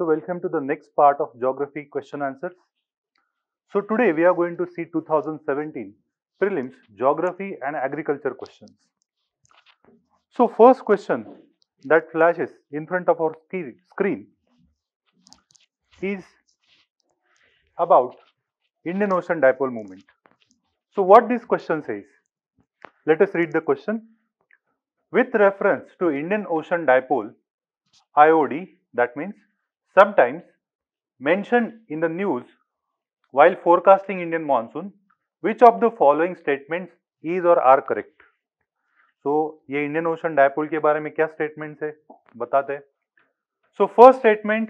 welcome to the next part of geography question answers. So today we are going to see 2017 prelims geography and agriculture questions. So first question that flashes in front of our screen is about Indian Ocean Dipole Moment. So what this question says? Let us read the question. With reference to Indian Ocean Dipole, IOD, that means sometimes mentioned in the news while forecasting Indian monsoon, which of the following statements is or are correct? So ये Indian ocean dipole के बारे में क्या statements है बताते हैं. So first statement,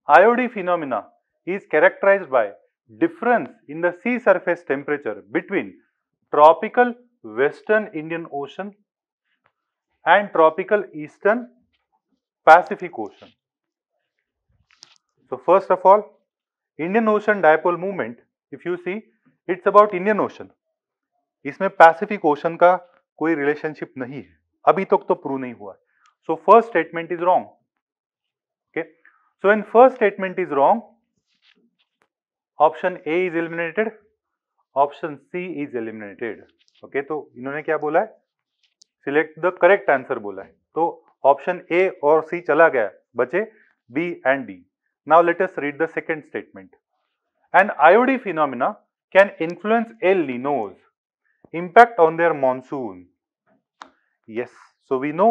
IOD phenomena is characterized by difference in the sea surface temperature between tropical western Indian Ocean and tropical eastern Pacific Ocean. So first of all, Indian Ocean dipole movement, if you see, it's about Indian Ocean. इसमें Pacific ocean का कोई relationship नहीं है, अभी तक तो prove नहीं हुआ है. So first statement is wrong. Okay, so when first statement is wrong, option A is eliminated, option C is eliminated. Okay, तो इन्होंने क्या बोला है? सिलेक्ट द करेक्ट आंसर बोला है. तो ऑप्शन ए और सी चला गया, बचे B and D. Now let us read the second statement. An IOD phenomena can influence El Nino's impact on their monsoon. Yes, so we know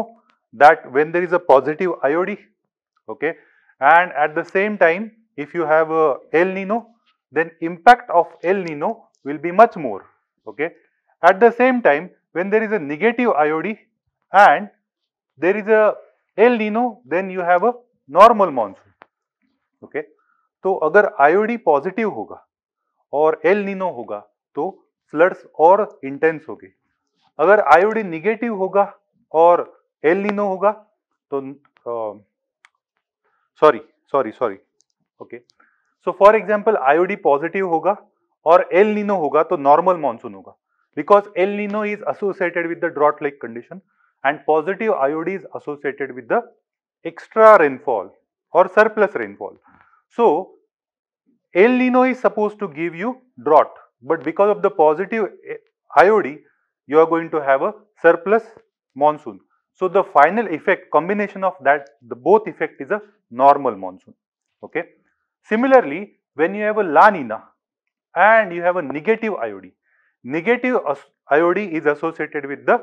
that when there is a positive IOD, okay, and at the same time if you have a El Nino, then impact of El Nino will be much more. Okay, at the same time when there is a negative IOD and there is a El Nino, then you have a normal monsoon. Okay, तो अगर IOD positive होगा और El Nino होगा तो floods और intense होगी. अगर IOD negative होगा और एल नीनो होगा तो sorry okay, so for example IOD positive होगा और एल नीनो होगा तो नॉर्मल मॉनसून होगा, because El Nino is associated with the drought like condition and positive IOD is associated with the extra rainfall और surplus rainfall. So El Nino is suppose to give you drought, but because of the positive IOD you are going to have a surplus monsoon. So the final effect, combination of that, the both effect is a normal monsoon. Okay, similarly when you have a La Nina and you have a negative IOD, negative IOD is associated with the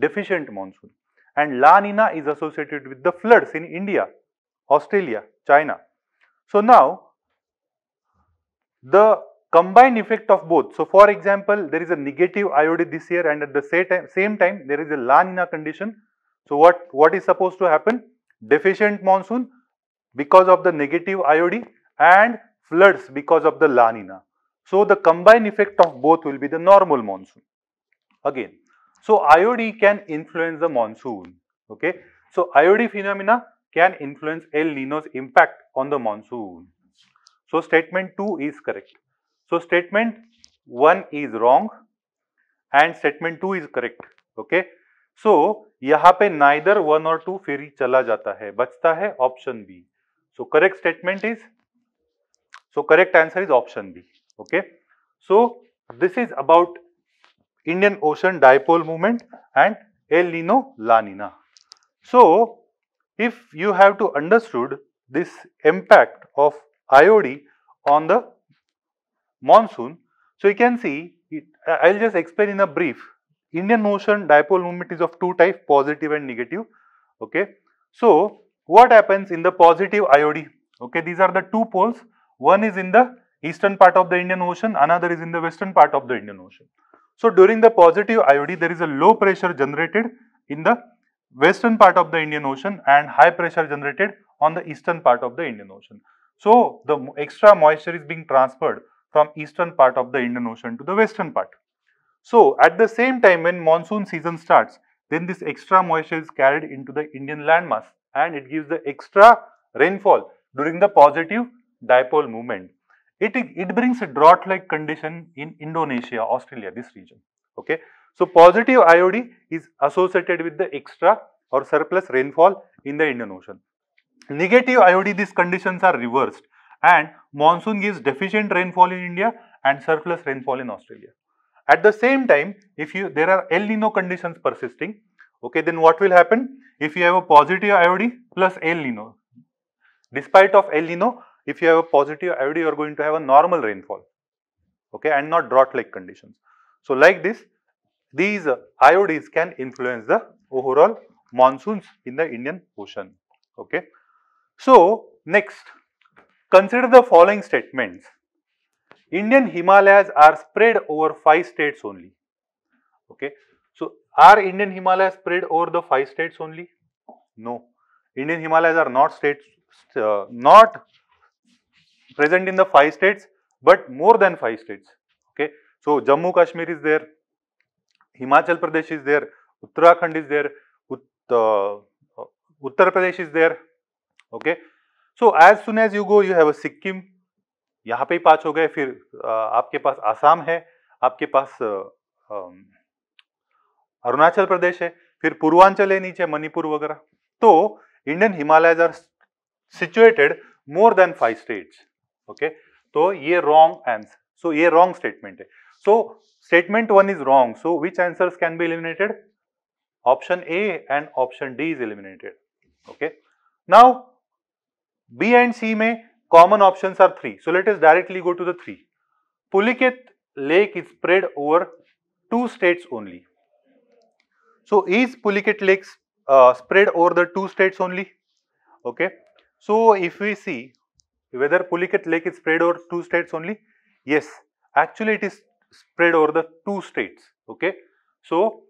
deficient monsoon and La Nina is associated with the floods in India, Australia, China. So now the combined effect of both. So for example, there is a negative IOD this year and at the same time there is a La Nina condition. So what is supposed to happen? Deficient monsoon because of the negative IOD and floods because of the La Nina. So the combined effect of both will be the normal monsoon. Again, so IOD can influence the monsoon. Okay, so IOD phenomena can influence El Nino's impact on the monsoon. So statement 2 is correct. So statement 1 is wrong and statement 2 is correct. Okay, so यहाँ पे neither 1 और 2 फिर ही चला जाता है, बचता है option B. So correct statement is, so correct answer is option B. Okay, so this is about Indian Ocean dipole moment and El Nino La Nina. So if you have to understood this impact of IOD on the monsoon, so you can see, I'll just explain in a brief. Indian Ocean dipole moment is of two types, positive and negative. Okay, so what happens in the positive IOD? Okay, these are the two poles. One is in the eastern part of the Indian Ocean, another is in the western part of the Indian Ocean. So during the positive IOD, there is a low pressure generated in the western part of the Indian Ocean and high pressure generated on the eastern part of the Indian Ocean. So the extra moisture is being transferred from eastern part of the Indian Ocean to the western part. So at the same time when monsoon season starts, then this extra moisture is carried into the Indian landmass and it gives the extra rainfall during the positive dipole movement. It brings a drought like condition in Indonesia, Australia, this region. Okay, so positive IOD is associated with the extra or surplus rainfall in the Indian Ocean. Negative IOD, these conditions are reversed and monsoon gives deficient rainfall in India and surplus rainfall in Australia. At the same time, if there are El Nino conditions persisting, okay, then what will happen? If you have a positive IOD plus El Nino, despite of El Nino, if you have a positive IOD, you are going to have a normal rainfall, okay, and not drought-like conditions. So like this, these IODs can influence the overall monsoons in the Indian Ocean, okay. So next, consider the following statements. Indian Himalayas are spread over 5 states only, okay. So are Indian Himalayas spread over the 5 states only? No. Indian Himalayas are not not present in the 5 states, but more than 5 states, okay. So Jammu Kashmir is there, Himachal Pradesh is there, Uttarakhand is there, Uttar Pradesh is there, okay. So as soon as you go, you have a Sikkim, यहाँ पे ही 5 हो गए, फिर आपके पास आसाम है, आपके पास अरुणाचल प्रदेश है, फिर पूर्वांचल है नीचे, मणिपुर वगैरह. तो Indian Himalayas are situated more than 5 states, okay. तो ये रॉन्ग आंसर, सो ये रॉन्ग स्टेटमेंट है. So statement 1 is wrong. So which answers can be eliminated? Option A and option D is eliminated, okay. Now B and C में common options are 3. So let us directly go to the 3. Pulicat Lake is spread over 2 states only. So is Pulicat Lake spread over the 2 states only? Okay. So if we see whether Pulicat Lake is spread over 2 states only, yes, actually it is spread over the 2 states. Okay. So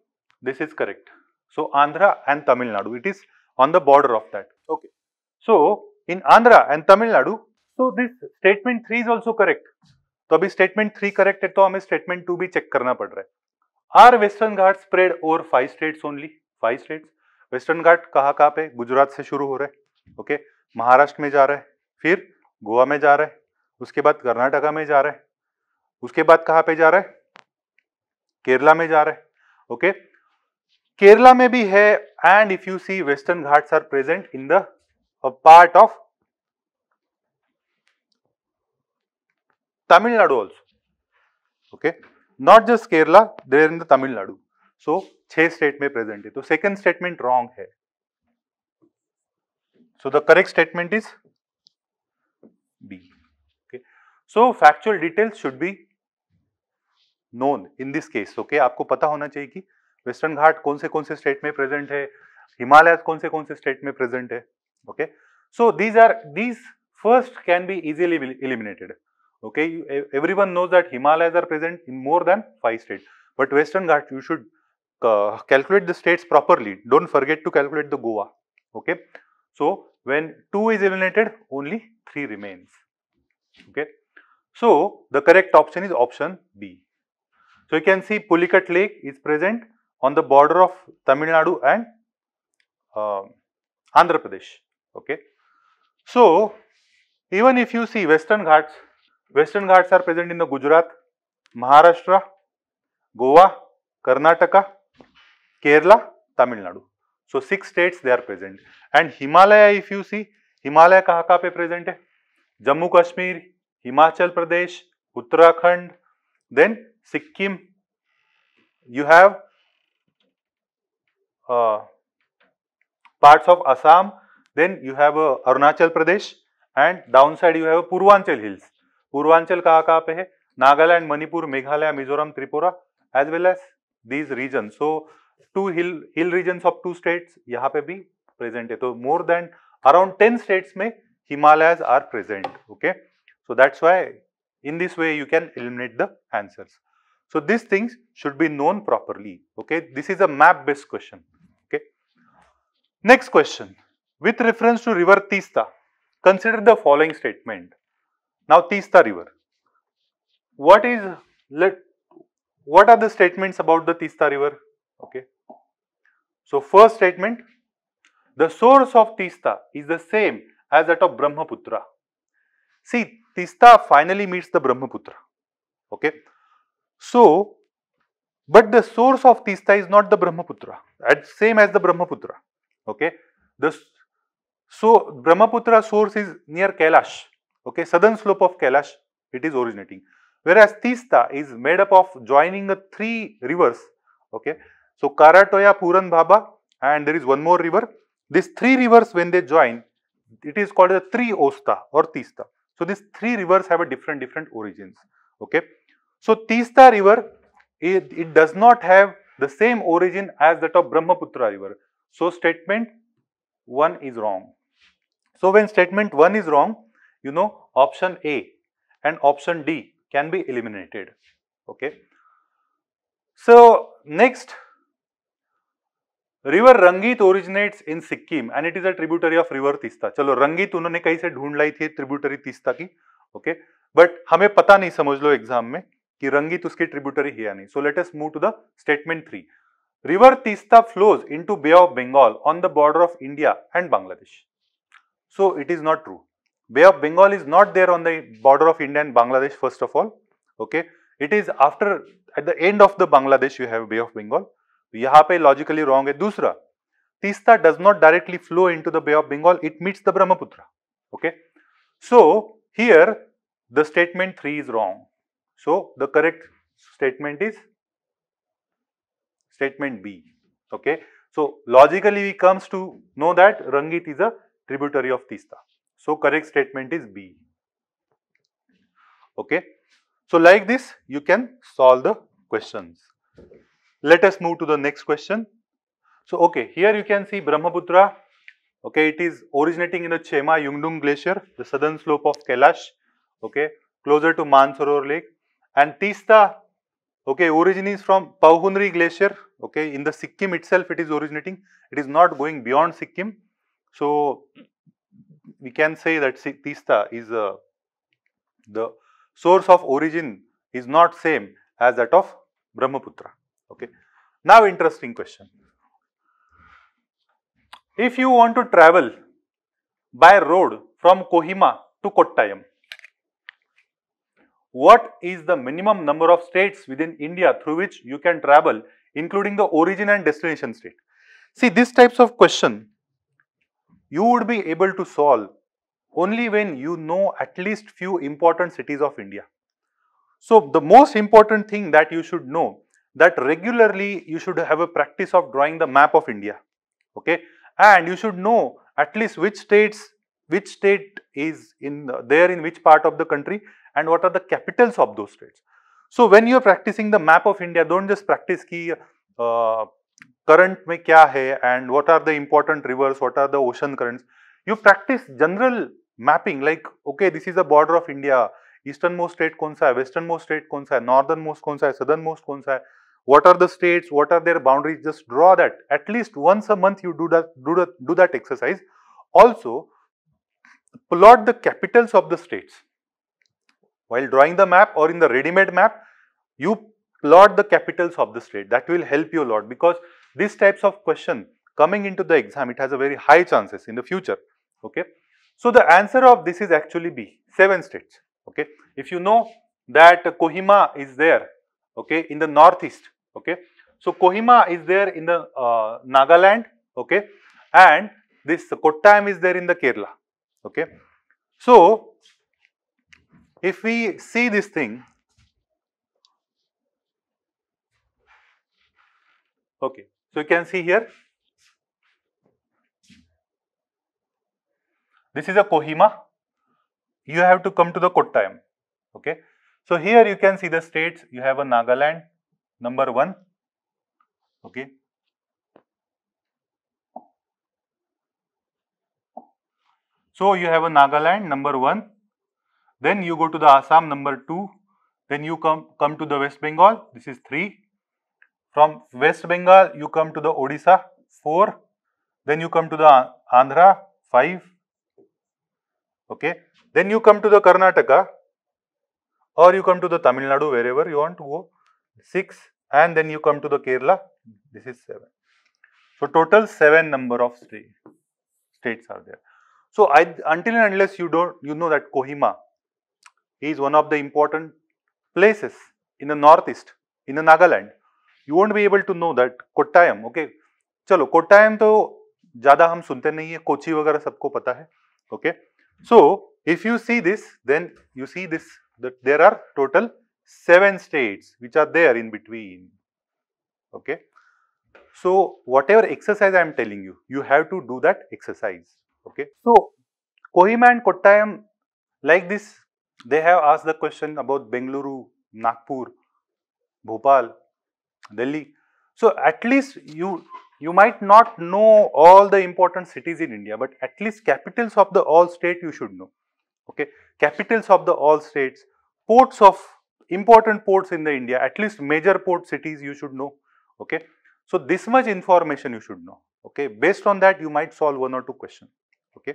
this is correct. So Andhra and Tamil Nadu, it is on the border of that. Okay. So in Andhra and Tamil Nadu, so this statement 3 is also correct. तो अभी statement 3 correct है, तो हमें statement 2 भी check करना पड़ रहा है. Are Western Ghats spread over 5 states only? 5 states. Western Ghat कहाँ पे? गुजरात से शुरू हो रहा है, ओके. महाराष्ट्र में जा रहा है, फिर गोवा में जा रहा है, उसके बाद कर्नाटका में जा रहा है, उसके बाद कहाँ पे जा रहा है? केरला में जा रहा है, ओके. केरला में भी है, and if you see Western Ghats are present in the part of Tamil Nadu also, okay. Not just Kerala, they are in the Tamil Nadu. So 6 state में प्रेजेंट है. तो सेकंड स्टेटमेंट रॉन्ग है. So the correct statement is B. Okay. So factual details should be known in this case. Okay. आपको पता होना चाहिए कि western घाट कौन से स्टेट में प्रेजेंट है, हिमालय कौन से स्टेट में प्रेजेंट है. Okay. So these first can be easily eliminated. Okay, everyone knows that Himalayas are present in more than 5 states, but Western Ghats, you should calculate the states properly. Don't forget to calculate the Goa. Okay, so when 2 is eliminated, only 3 remains. Okay, so the correct option is option B. So you can see Pulicat Lake is present on the border of Tamil Nadu and Andhra Pradesh. Okay, so even if you see Western Ghats are present in the Gujarat, Maharashtra, Goa, Karnataka, Kerala, Tamil Nadu. So 6 states they are present. And Himalaya, if you see, Himalaya कहाँ पे present है? Jammu Kashmir, Himachal Pradesh, Uttarakhand, then Sikkim. You have parts of Assam, then you have Arunachal Pradesh, and downside you have Purvanchal Hills. Purvanchal कहाँ पे है? Nagaland, Manipur, Meghalaya, Mizoram, Tripura, as well as these region. So 2 hill regions of 2 states यहाँ पे भी present है. तो more than around 10 states में Himalayas are present. Okay, so that's why in this way you can eliminate the answers. So this things should be known properly. Okay, this is a map based question. Okay, next question. With reference to river Teesta, consider the following statement. Now Teesta River. What are the statements about the Teesta River? Okay. So first statement, the source of Teesta is the same as that of Brahmaputra. See, Teesta finally meets the Brahmaputra. Okay. So, but the source of Teesta is not the Brahmaputra, same as the Brahmaputra. Okay. The So Brahmaputra source is near Kailash, okay, southern slope of Kailash it is originating. Whereas Tista is made up of joining the three rivers, okay. So Karatoya, Puran Bhaba, and there is one more river. These three rivers when they join, it is called the three Osta or Tista. So these three rivers have a different origins, okay. So Tista river, it does not have the same origin as that of Brahmaputra river. So statement 1 is wrong. So when statement 1 is wrong, you know option A and option D can be eliminated, okay. So next, river Rangit originates in Sikkim and it is a tributary of river Tista. चलो रंगीत उन्होंने कहीं से ढूंढ लाई थी tributary Teesta की, okay, but हमें पता नहीं, समझ लो एग्जाम में कि रंगीत उसकी ट्रिब्यूटरी है या नहीं. So let us move to the statement 3. River Tista flows into Bay of Bengal on the border of India and Bangladesh. So it is not true. Bay of Bengal is not there on the border of India and Bangladesh first of all, okay. It is after, at the end of the Bangladesh you have Bay of Bengal. यहाँ पे logically wrong है. दूसरा, Tista does not directly flow into the Bay of Bengal, it meets the Brahmaputra, okay. So here the statement 3 is wrong. So the correct statement is statement B, okay. So logically we comes to know that Rangit is a tributary of Tista. So correct statement is B, okay. So like this you can solve the questions. Let us move to the next question. So okay, here you can see Brahmaputra, okay, it is originating in the Chema Yungdung glacier, the southern slope of Kailash, okay, closer to Mansarovar lake. And Tista, okay, origin is from Pauhunri glacier, okay, in the Sikkim itself it is originating, it is not going beyond Sikkim. So we can say that Tista is the source of origin is not same as that of Brahmaputra, okay. Now interesting question. If you want to travel by road from Kohima to Kottayam, what is the minimum number of states within India through which you can travel, including the origin and destination state? See, these types of question you would be able to solve only when you know at least few important cities of India. So the most important thing that you should know, that regularly you should have a practice of drawing the map of India, okay, and you should know at least which state is there in which part of the country and what are the capitals of those states. So when you are practicing the map of India, don't just practice ki current mein kya hai and what are the important rivers, what are the ocean currents. You practice general mapping like, okay, this is the border of India, easternmost state kaun sa hai, westernmost state kaun sa hai, northernmost kaun sa hai, southernmost kaun sa hai, what are the states, what are their boundaries, just draw that. At least once a month you do that exercise. Also, plot the capitals of the states. While drawing the map or in the ready-made map, you plot the capitals of the state. That will help you a lot because these types of question coming into the exam, it has a very high chances in the future, okay. So the answer of this is actually B, 7 states, okay. If you know that Kohima is there, okay, in the northeast, okay. So Kohima is there in the Nagaland, okay, and this Kottayam is there in the Kerala, okay. So if we see this thing, okay, so you can see here, this is a Kohima, you have to come to the Kottayam, okay. So here you can see the states, you have a Nagaland, number 1, okay. So you have a Nagaland, number 1, then you go to the Assam, number 2, then you come to the West Bengal, this is 3, from West Bengal you come to the Odisha, 4, then you come to the Andhra, 5, okay, then you come to the Karnataka or you come to the Tamil Nadu, wherever you want to go, 6, and then you come to the Kerala, this is 7. So total 7 number of states are there. So until and unless you know that Kohima is one of the important places in the northeast, in the Nagaland, you won't be able to know that Kottayam, okay. Chalo, Kottayam to ज्यादा हम सुनते नहीं है, कोची वगैरह सबको पता है. Okay, so if you see this, then you see this, that there are total 7 states which are there in between. Okay, so whatever exercise I am telling you, you have to do that exercise. Okay, so Kohima and Kottayam, like this, they have asked the question about Bengaluru, Nagpur, Bhopal, Delhi. So at least you might not know all the important cities in India, but at least capitals of the all state you should know. Okay, capitals of the all states, ports of important ports in the India, at least major port cities you should know. Okay, so this much information you should know. Okay, based on that you might solve 1 or 2 questions. Okay,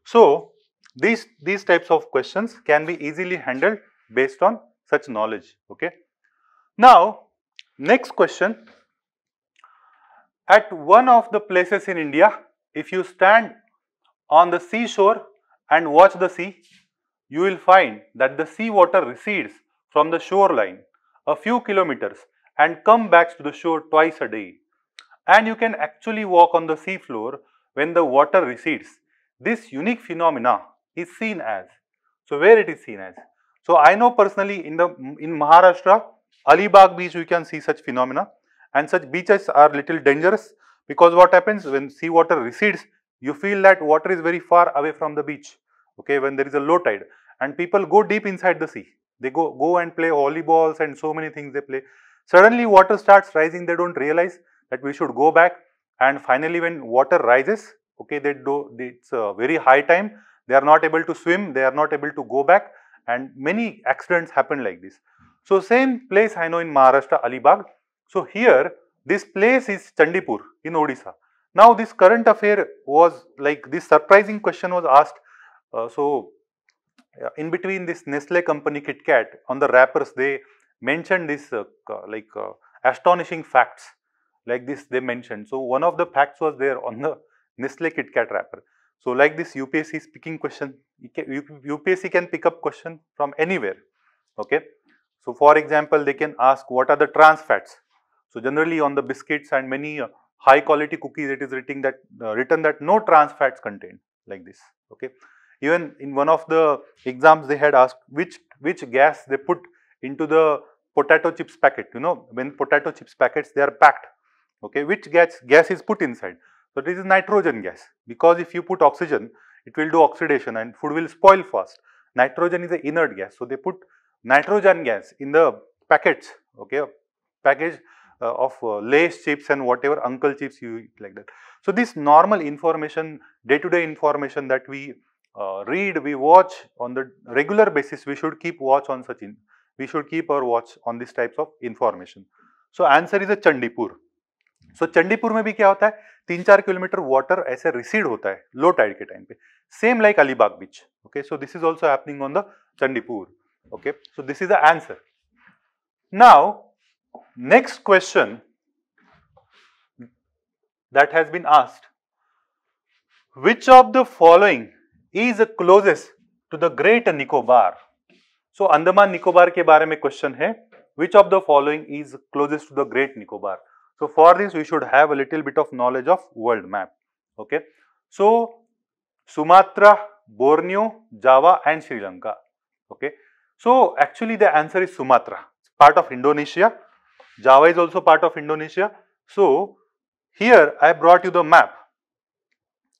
so these types of questions can be easily handled based on such knowledge. Okay, now next question. At one of the places in India, if you stand on the seashore and watch the sea, you will find that the sea water recedes from the shoreline a few kilometers and come back to the shore twice a day. And you can actually walk on the sea floor when the water recedes. This unique phenomena is seen as. So where it is seen as? So I know personally in Maharashtra, Alibag beach you can see such phenomena, and such beaches are little dangerous because what happens when sea water recedes, you feel that water is very far away from the beach. Okay, when there is a low tide, and people go deep inside the sea. They go and play volleyballs and so many things they play. Suddenly water starts rising, they don't realize that we should go back, and finally when water rises, okay, it's a very high time, they are not able to swim, they are not able to go back, and many accidents happen like this. So same place I know in Maharashtra, Alibag. So here this place is Chandipur in Odisha. Now this current affair was like, this surprising question was asked. In between this Nestle company KitKat, on the wrappers they mentioned this astonishing facts like this they mentioned. So one of the facts was there on the Nestle KitKat wrapper. So like this UPSC is picking question, UPSC can pick up question from anywhere. Okay, so for example they can ask what are the trans fats. So generally on the biscuits and many high quality cookies it is written that no trans fats contained, like this. Okay, even in one of the exams they had asked which gas they put into the potato chips packet. You know, when potato chips packets they are packed, okay, which gas is put inside? So this is nitrogen gas, because if you put oxygen it will do oxidation and food will spoil fast. Nitrogen is an inert gas, so they put nitrogen gas in the packets. Okay, package of Lay's chips and whatever uncle chips you eat, like that. So this normal information, day-to-day information that we read, we watch on the regular basis, we should keep watch on such we should keep our watch on these types of information. So answer is a Chandipur. So Chandipur में भी क्या होता है, 3-4 kilometre water ऐसे recede होता है low tide के time पे, same like Alibag beach. Okay, so this is also happening on the Chandipur. Okay, so this is the answer. Now next question that has been asked, which of the following is the closest to the Great Nicobar? So Andaman Nicobar के बारे में question है, which of the following is closest to the Great Nicobar? So for this we should have a little bit of knowledge of world map. Okay, so Sumatra, Borneo, Java and Sri Lanka. Okay, so actually the answer is Sumatra. It's part of Indonesia. Java is also part of Indonesia. So here I brought you the map.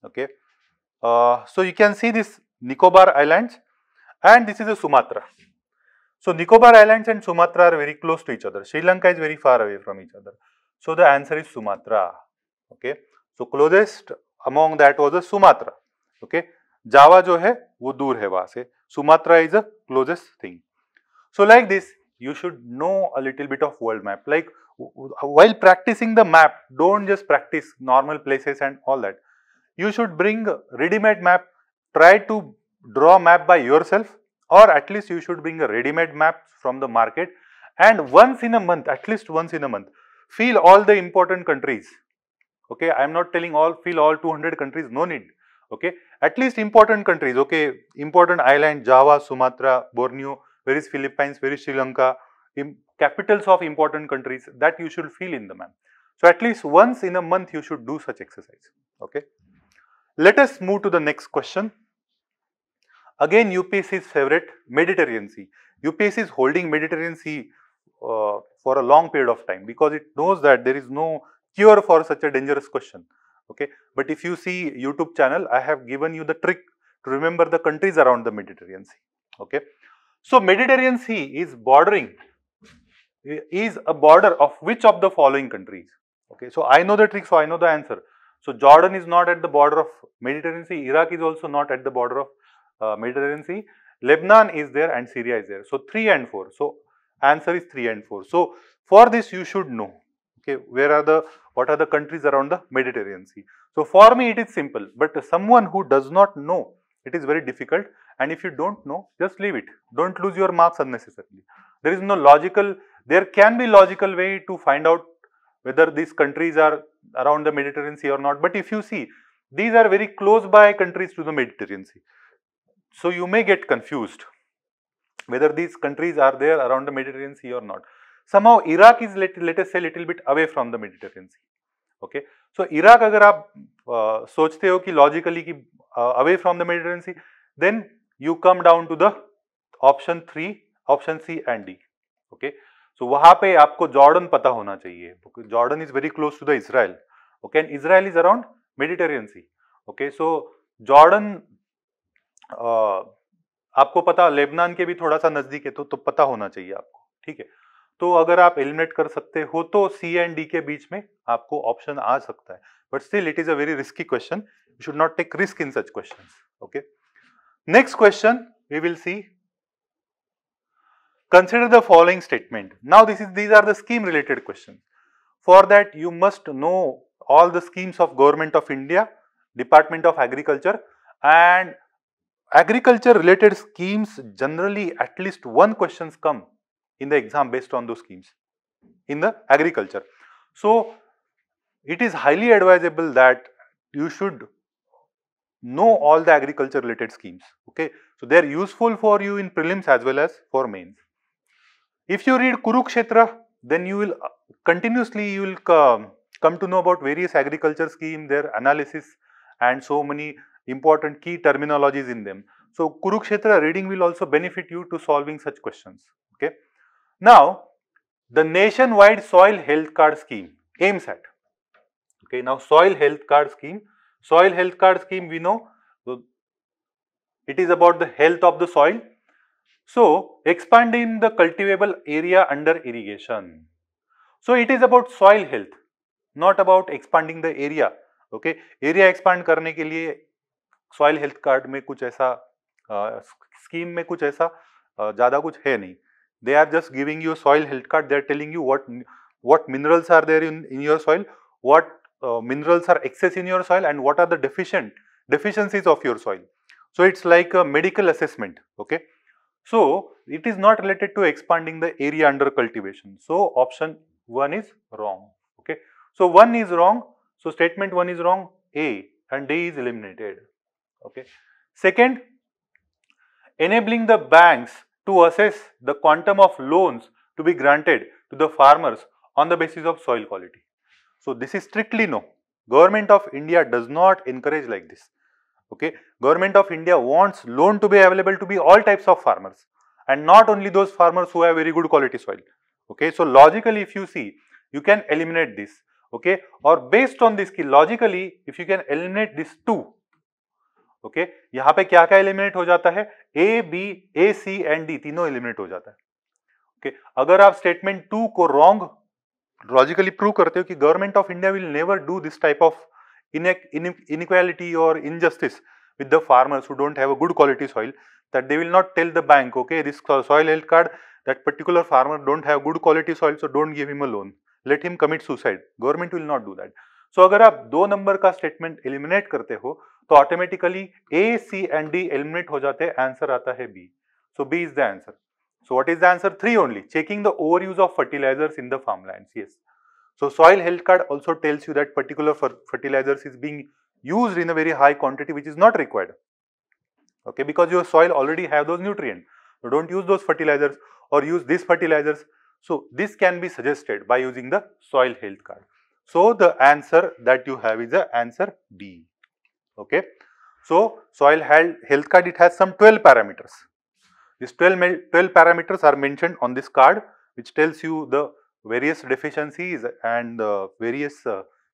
Okay, so you can see this Nicobar Islands and this is a Sumatra. So Nicobar Islands and Sumatra are very close to each other. Sri Lanka is very far away from each other. So the answer is Sumatra. Okay, so closest among that was the Sumatra. Okay, Java जो है वो दूर है वहाँ से. Sumatra is the closest thing. So like this, you should know a little bit of world map. Like while practicing the map, don't just practice normal places and all that. You should bring ready-made map. Try to draw a map by yourself, or at least you should bring a ready-made map from the market. And once in a month, at least once in a month, fill all the important countries. Okay, I am not telling fill all 200 countries, no need. Okay, at least important countries. Okay, important island, Java, Sumatra, Borneo, where is Philippines, where is Sri Lanka, capitals of important countries, that you should fill in the map. So at least once in a month you should do such exercise. Okay. Let us move to the next question. Again, UPSC's favorite, Mediterranean Sea. UPSC is holding Mediterranean Sea for a long period of time because it knows that there is no cure for such a dangerous question. Okay, but if you see YouTube channel, I have given you the trick to remember the countries around the Mediterranean Sea. Okay, so Mediterranean Sea is a border of which of the following countries? Okay, so I know the trick, so I know the answer. So Jordan is not at the border of Mediterranean Sea. Iraq is also not at the border of Mediterranean Sea. Lebanon is there and Syria is there. So 3 and 4. So answer is 3 and 4. So for this you should know. Okay, what are the countries around the Mediterranean Sea? So for me it is simple, but someone who does not know, it is very difficult. And if you don't know, just leave it. Don't lose your marks unnecessarily. There is no logical. There can be logical way to find out whether these countries are around the Mediterranean Sea or not. But if you see, these are very close by countries to the Mediterranean Sea. So you may get confused whether these countries are there around the Mediterranean Sea or not. Somehow Iraq is let us say little bit away from the Mediterranean Sea. Okay. So Iraq अगर आप सोचते हो कि logically कि away from the Mediterranean Sea, then you come down to the option 3, option C and D. Okay. So वहाँ पे आपको Jordan पता होना चाहिए. Jordan is very close to the Israel. Okay, and Israel is around Mediterranean Sea. Okay, so Jordan आपको पता, Lebanon के भी थोड़ा सा नजदीक है, तो पता होना चाहिए आपको. ठीक है, तो अगर आप एलिमिनेट कर सकते हो तो सी एंड डी के बीच में आपको ऑप्शन आ सकता है, but still it is a very risky question. You should not take risk in such questions. Okay, next question we will see. Consider the following statement. Now these are the scheme related questions. For that you must know all the schemes of Government of India, Department of Agriculture, and agriculture related schemes. Generally at least one questions come in the exam based on those schemes in the agriculture. So it is highly advisable that you should know all the agriculture related schemes. Okay, so they are useful for you in prelims as well as for mains. If you read Kurukshetra, then you will continuously come to know about various agriculture schemes, their analysis, and so many important key terminologies in them. So Kurukshetra reading will also benefit you to solving such questions. Okay. Now the nationwide soil health card scheme aims at. Okay. Now soil health card scheme. Soil health card scheme, we know it is about the health of the soil. So expanding the cultivable area under irrigation. So it is about soil health, not about expanding the area. Okay, area expand करने के लिए soil health card में कुछ ऐसा scheme में कुछ ऐसा ज़्यादा कुछ है नहीं. They are just giving you soil health card. They are telling you what minerals are there in your soil, what minerals are excess in your soil, and what are the deficiencies of your soil. So it's like a medical assessment. Okay. So it is not related to expanding the area under cultivation. So option 1 is wrong. Okay. So 1 is wrong. So statement 1 is wrong. A and D is eliminated. Okay. Second, enabling the banks to assess the quantum of loans to be granted to the farmers on the basis of soil quality. So this is strictly no. Government of India does not encourage like this. Okay, Government of India wants loan to be available to be all types of farmers and not only those farmers who have very good quality soil. Okay, so logically if you see, you can eliminate this. Okay, or based on this, logically if you can eliminate this 2. Okay, यहाँ पे क्या क्या eliminate हो जाता है? A, B, A, C and D तीनों eliminate हो जाता है. Okay, अगर आप statement 2 को wrong logically prove करते हो कि Government of India will never do this type of inequality or injustice with the farmers who don't have a good quality soil, that they will not tell the bank, okay, this soil health card, that particular farmer don't have good quality soil, so don't give him a loan, let him commit suicide. Government will not do that. So अगर आप 2 number का statement eliminate करते हो तो automatically A, C and D eliminate हो जाते हैं, answer आता है B. So B is the answer. So what is the answer? 3 only. Checking the overuse of fertilizers in the farmlands. Yes. So soil health card also tells you that particular fertilizers is being used in a very high quantity which is not required. Okay, because your soil already have those nutrients. So don't use those fertilizers or use these fertilizers. So this can be suggested by using the soil health card. So the answer that you have is the answer B. Okay. So soil health card, it has some 12 parameters. These 12 parameters are mentioned on this card, which tells you the various deficiencies and the various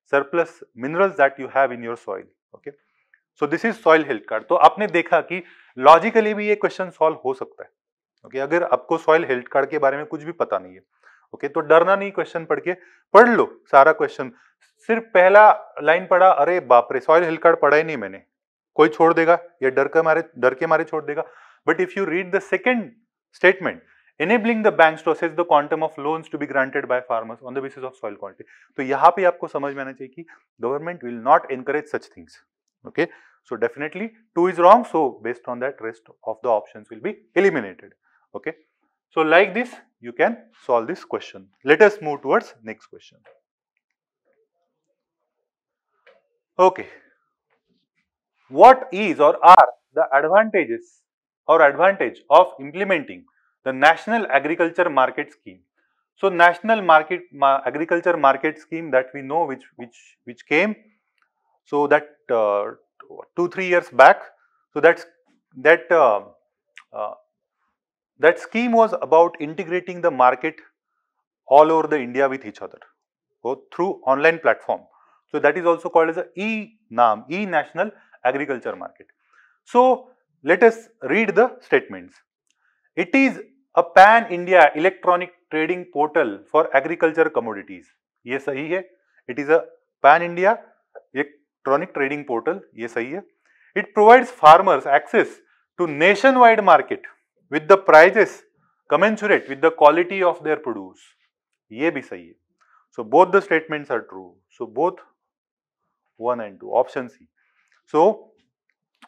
surplus minerals that you have in your soil. Okay. So this is soil health card. तो आपने देखा कि logically भी ये question solve हो सकता है. Okay, अगर आपको सॉइल हेल्थ कार्ड के बारे में कुछ भी पता नहीं है, ओके, तो डरना नहीं, क्वेश्चन पढ़ के पढ़ लो सारा क्वेश्चन. सिर्फ पहला लाइन पढ़ा, अरे बाप रे सॉइल हेल्थ कार्ड पढ़ा ही नहीं मैंने, कोई छोड़ देगा या डर के मारे छोड़ देगा. But if you read the second statement, enabling the banks to assess the quantum of loans to be granted by farmers on the basis of soil quality, तो यहाँ पे आपको समझ में आना चाहिए कि government will not encourage such things. Okay, so definitely 2 is wrong. So based on that, rest of the options will be eliminated. Okay, so like this you can solve this question. Let us move towards next question. Okay, what is or are the advantages or advantage of implementing the National Agriculture Market Scheme? So National Agriculture Market Scheme that we know, which came, so that 2-3 years back. So that scheme was about integrating the market all over the India with each other, so through online platform. So that is also called as a E-NAM, E-National Agriculture Market. So let us read the statements. It is a pan-India electronic trading portal for agriculture commodities. ये सही है. It is a pan-India electronic trading portal. ये सही है. It provides farmers access to nationwide market with the prices commensurate with the quality of their produce. ये भी सही है. So both the statements are true. So both 1 and 2, option C. So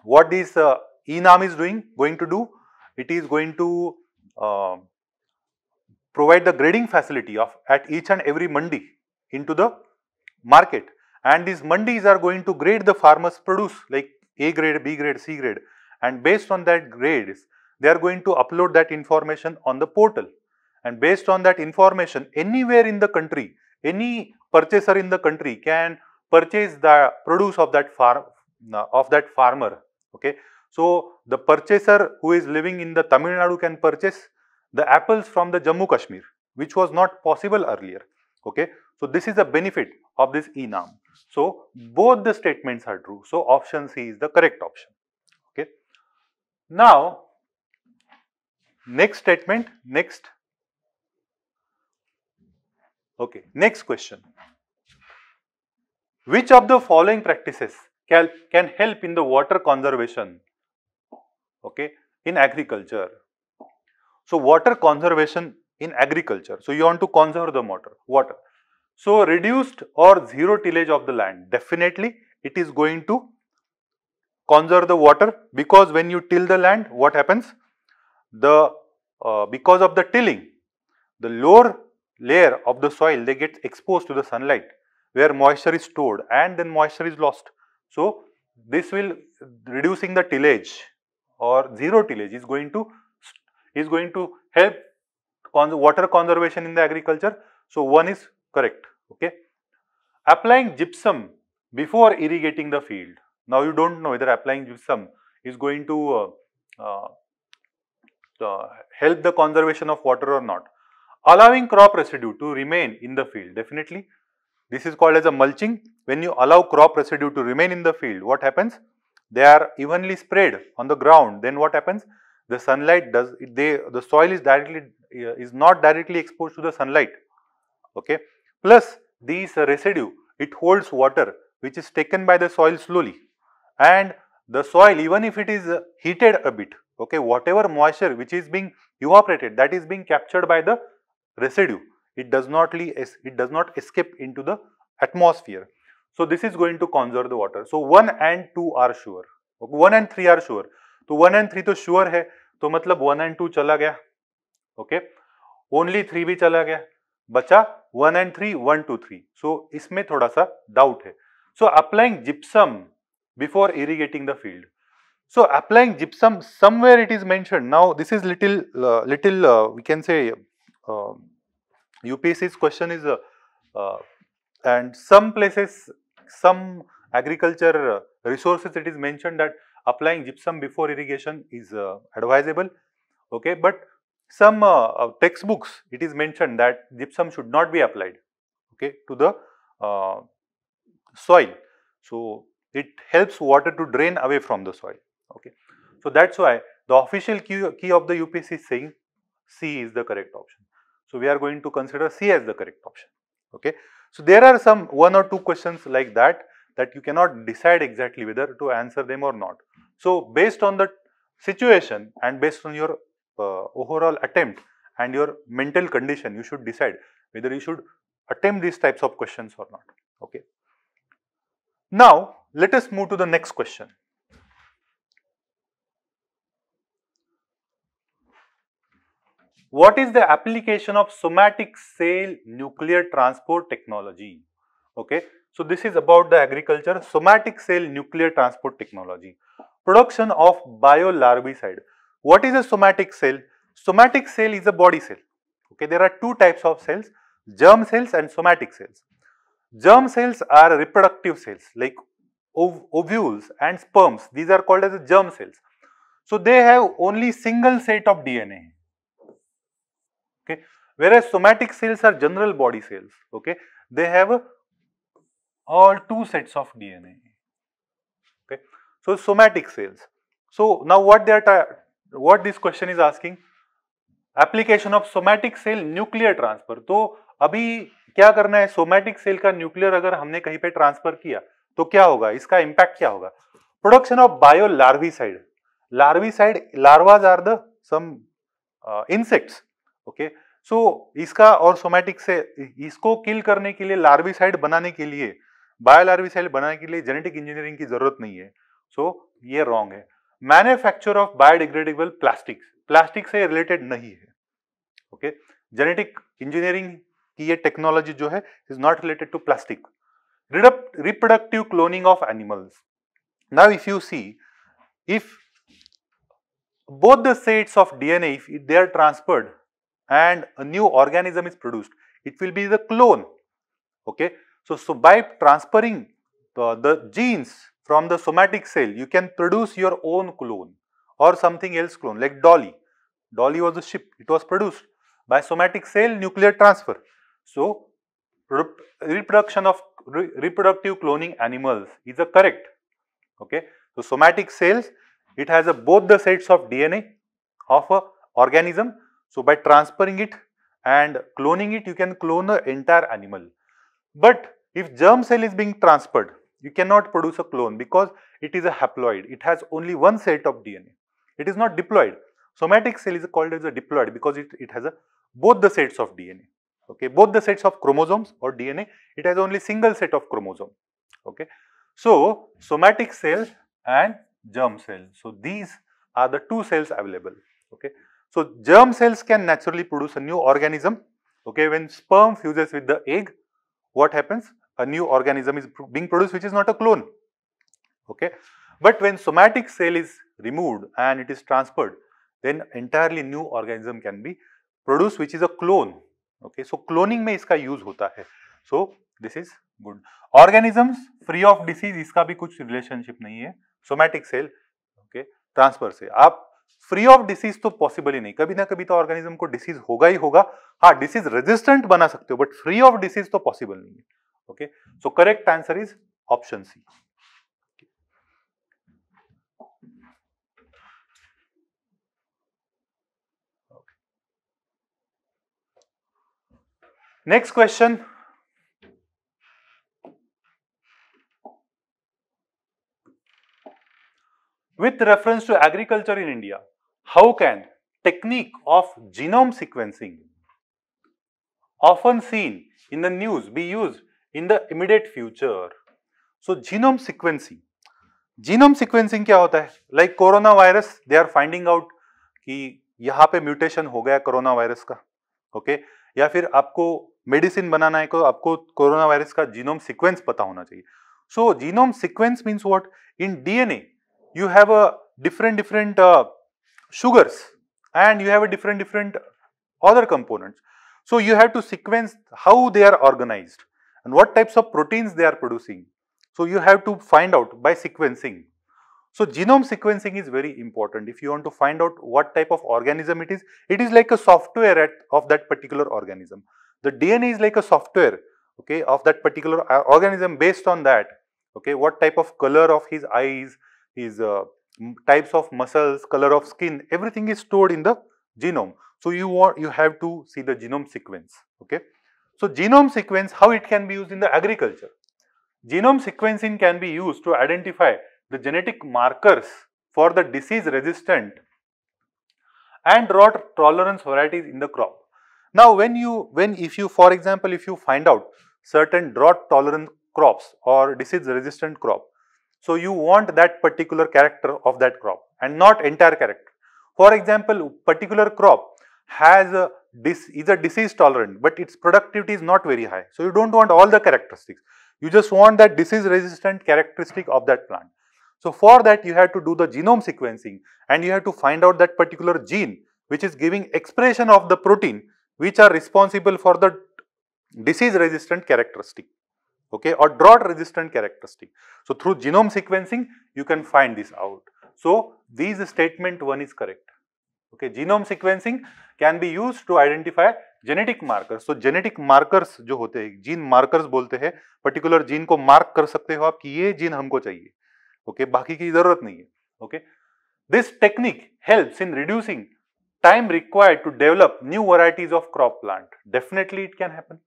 what this E-NAM is going to do, it is going to provide the grading facility of at each and every mandi into the market, and these mandis are going to grade the farmers' produce like A grade, B grade, C grade, and based on that grades they are going to upload that information on the portal, and based on that information anywhere in the country, any purchaser in the country can purchase the produce of that farmer. Okay, so the purchaser who is living in the Tamil Nadu can purchase the apples from the Jammu Kashmir, which was not possible earlier. Okay, so this is the benefit of this E-NAM. So both the statements are true. So option C is the correct option. Okay. Now next statement, next. Okay, next question. Which of the following practices can help in the water conservation, okay, in agriculture? So water conservation in agriculture. So you want to conserve the water. So reduced or zero tillage of the land. Definitely it is going to conserve the water, because when you till the land, what happens? Because of the tilling, the lower layer of the soil, they get exposed to the sunlight where moisture is stored and then moisture is lost. So this will reducing the tillage or zero tillage is going to help water conservation in the agriculture. So 1 is correct. Okay. Applying gypsum before irrigating the field. Now you don't know whether applying gypsum is going to help the conservation of water or not. Allowing crop residue to remain in the field. Definitely this is called as a mulching. When you allow crop residue to remain in the field, what happens? They are evenly spread on the ground. Then what happens? The sunlight the soil is not directly exposed to the sunlight. Okay. Plus these residue, it holds water which is taken by the soil slowly, and the soil, even if it is heated a bit, okay, whatever moisture which is being evaporated, that is being captured by the residue. It does not escape into the atmosphere. So this is going to conserve the water. So 1 and 2 are sure. Okay, 1 and 3 are sure. तो 1 and 3 तो sure है, तो मतलब 1 and 2 चला गया. Okay, only 3 भी चला गया, बचा 1 and 3, 1, 2, 3. So इसमें थोड़ा सा doubt है. So applying gypsum before irrigating the field. So applying gypsum, somewhere it is mentioned. Now this is little we can say UPSC's question is and some places, some agriculture resources, it is mentioned that applying gypsum before irrigation is advisable. Okay, but some textbooks, it is mentioned that gypsum should not be applied, okay, to the soil. So it helps water to drain away from the soil. Okay, so that's why the official key of the UPSC is saying C is the correct option. So we are going to consider C as the correct option. Okay, so there are some one or two questions like that you cannot decide exactly whether to answer them or not. So based on the situation and based on your overall attempt and your mental condition, you should decide whether you should attempt these types of questions or not. Okay. Now let us move to the next question. What is the application of somatic cell nuclear transport technology? Okay, so this is about the agriculture, somatic cell nuclear transport technology, production of biolarvicide. What is a somatic cell? Somatic cell is a body cell. Okay, there are two types of cells, germ cells and somatic cells. Germ cells are reproductive cells like ovules and sperms. These are called as germ cells. So they have only single set of DNA. Okay, whereas somatic cells are general body cells. Okay, they have all two sets of DNA. Okay, so somatic cells. So now what this question is asking, application of somatic cell nuclear transfer. तो अभी क्या करना है, somatic cell का nuclear अगर हमने कहीं पे ट्रांसफर किया तो क्या होगा, इसका इंपैक्ट क्या होगा? Production of bio larvicide. Larvicide, larvas are the some insects. Okay, so इसका और सोमैटिक से इसको किल करने के लिए, लार्विसाइड बनाने के लिए, बायोलार्विसाइड बनाने के लिए जेनेटिक इंजीनियरिंग की जरूरत नहीं है. सो ये रॉन्ग है. Manufacture of biodegradable plastics, plastic से रिलेटेड नहीं है. ओके, जेनेटिक इंजीनियरिंग की ये टेक्नोलॉजी जो है is not related to plastic. Reproductive cloning of animals. Now if you see, if both the sets of DNA, if they are transferred and a new organism is produced, it will be the clone. Okay, so by transferring the genes from the somatic cell, you can produce your own clone or something else clone, like Dolly. Dolly was a ship, it was produced by somatic cell nuclear transfer. So reproduction of reproductive cloning animals is a correct. Okay, so somatic cells, it has both the sets of DNA of a organism. So by transferring it and cloning it, you can clone the entire animal. But if germ cell is being transferred, you cannot produce a clone because it is a haploid. It has only one set of DNA. It is not diploid. Somatic cell is called as a diploid because it has both the sets of DNA. Okay, both the sets of chromosomes or DNA. It has only single set of chromosome. Okay, so somatic cell and germ cell. So these are the two cells available. Okay, so germ cells can naturally produce a new organism. Okay, when sperm fuses with the egg, what happens? A new organism is being produced which is not a clone. Okay, but when somatic cell is removed and it is transferred, then entirely new organism can be produced which is a clone. Okay, so cloning में इसका use होता है. So this is good. Organisms free of disease, इसका भी कुछ relationship नहीं है somatic cell okay transfer से. आप फ्री ऑफ डिसीज तो पॉसिबल ही नहीं, कभी ना कभी तो ऑर्गेनिज्म को डिसीज होगा ही होगा. हाँ, डिसीज रेजिस्टेंट बना सकते हो बट फ्री ऑफ डिसीज तो पॉसिबल नहीं है. Okay, so correct answer is option C. Next question. With reference to agriculture in India, how can technique of genome sequencing often seen in the news be used in the immediate future? So genome sequencing क्या होता है? Like corona virus, they are finding out कि यहाँ पे mutation हो गया corona virus का. Okay, या फिर आपको मेडिसिन बनाना है तो आपको कोरोना वायरस का जीनोम सीक्वेंस पता होना चाहिए. So genome sequence means what? In DNA you have a different sugars and you have a different other components. So you have to sequence how they are organized and what types of proteins they are producing. So you have to find out by sequencing. So genome sequencing is very important. If you want to find out what type of organism it is like a software of that particular organism. The DNA is like a software, okay, of that particular organism. Based on that, okay, what type of color of his eyes, his types of muscles, color of skin, everything is stored in the genome. So you have to see the genome sequence, okay. So genome sequence, how it can be used in the agriculture. Genome sequencing can be used to identify the genetic markers for the disease resistant and drought tolerance varieties in the crop. Now if you for example if you find out certain drought tolerant crops or disease resistant crop, so you want that particular character of that crop and not entire character. For example, particular crop has is a disease tolerant, but its productivity is not very high. So you don't want all the characteristics. You just want that disease resistant characteristic of that plant. So for that you have to do the genome sequencing and you have to find out that particular gene which is giving expression of the protein which are responsible for the disease resistant characteristic, okay, or drought resistant characteristic. So through genome sequencing you can find this out. So these statement 1 is correct. Okay, genome sequencing can be used to identify genetic markers. So genetic markers जो होते हैं, gene markers बोलते हैं, particular gene को mark कर सकते हो आप कि ये gene हमको चाहिए, okay, बाकी की जरूरत नहीं है, okay. This technique helps in reducing time required to develop new varieties of crop plant. Definitely it can happen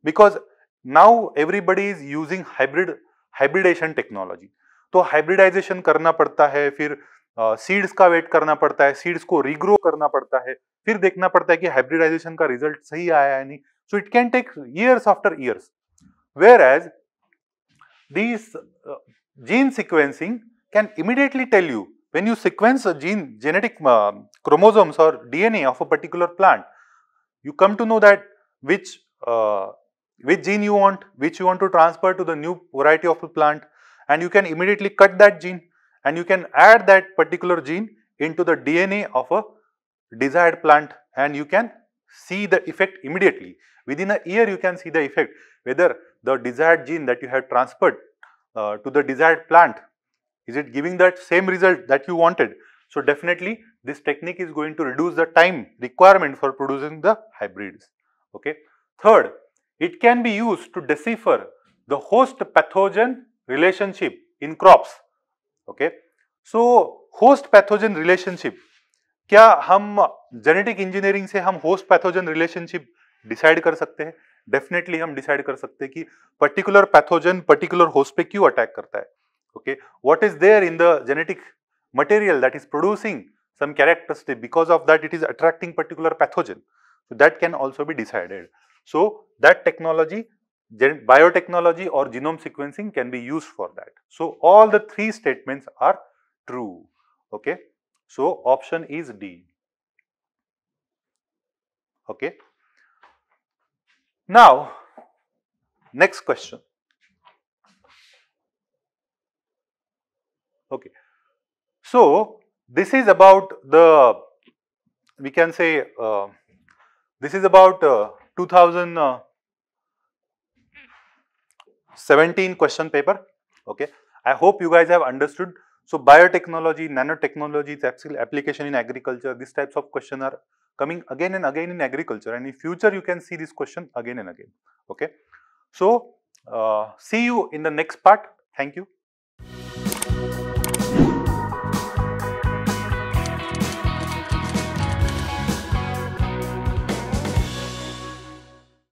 because now everybody is using hybridization technology. तो hybridization करना पड़ता है, फिर सीड्स का वेट करना पड़ता है, सीड्स को रीग्रो करना पड़ता है, फिर देखना पड़ता है कि हाइब्रिडाइजेशन का रिजल्ट सही आया है नहीं. So it can take years after years. Whereas these gene sequencing can immediately tell you when you sequence a genetic chromosomes or DNA of a particular plant, you come to know that which gene you want, which you want to transfer to the new variety of a plant, and you can immediately cut that gene and you can add that particular gene into the DNA of a desired plant and you can see the effect immediately. Within a year you can see the effect whether the desired gene that you have transferred to the desired plant, is it giving that same result that you wanted. So definitely this technique is going to reduce the time requirement for producing the hybrids, okay. Third, it can be used to decipher the host pathogen relationship in crops, okay. So host pathogen relationship, क्या हम genetic engineering से हम host pathogen relationship decide कर सकते हैं? Definitely हम decide कर सकते हैं कि पर्टिकुलर पैथोजन पर्टिकुलर होस्ट पे क्यों अटैक करता है, okay. What is there in the genetic material that is producing some characteristic, because of that it is attracting particular pathogen. So that can also be decided. So that technology, biotechnology or genome sequencing can be used for that. So all the three statements are true, okay. So option is D, okay. Now next question, okay. So this is about the, we can say this is about 2017 question paper, okay. I hope you guys have understood. So biotechnology, nanotechnology, application in agriculture, these types of questions are coming again and again in agriculture, and in future you can see this question again and again, okay. So see you in the next part. Thank you.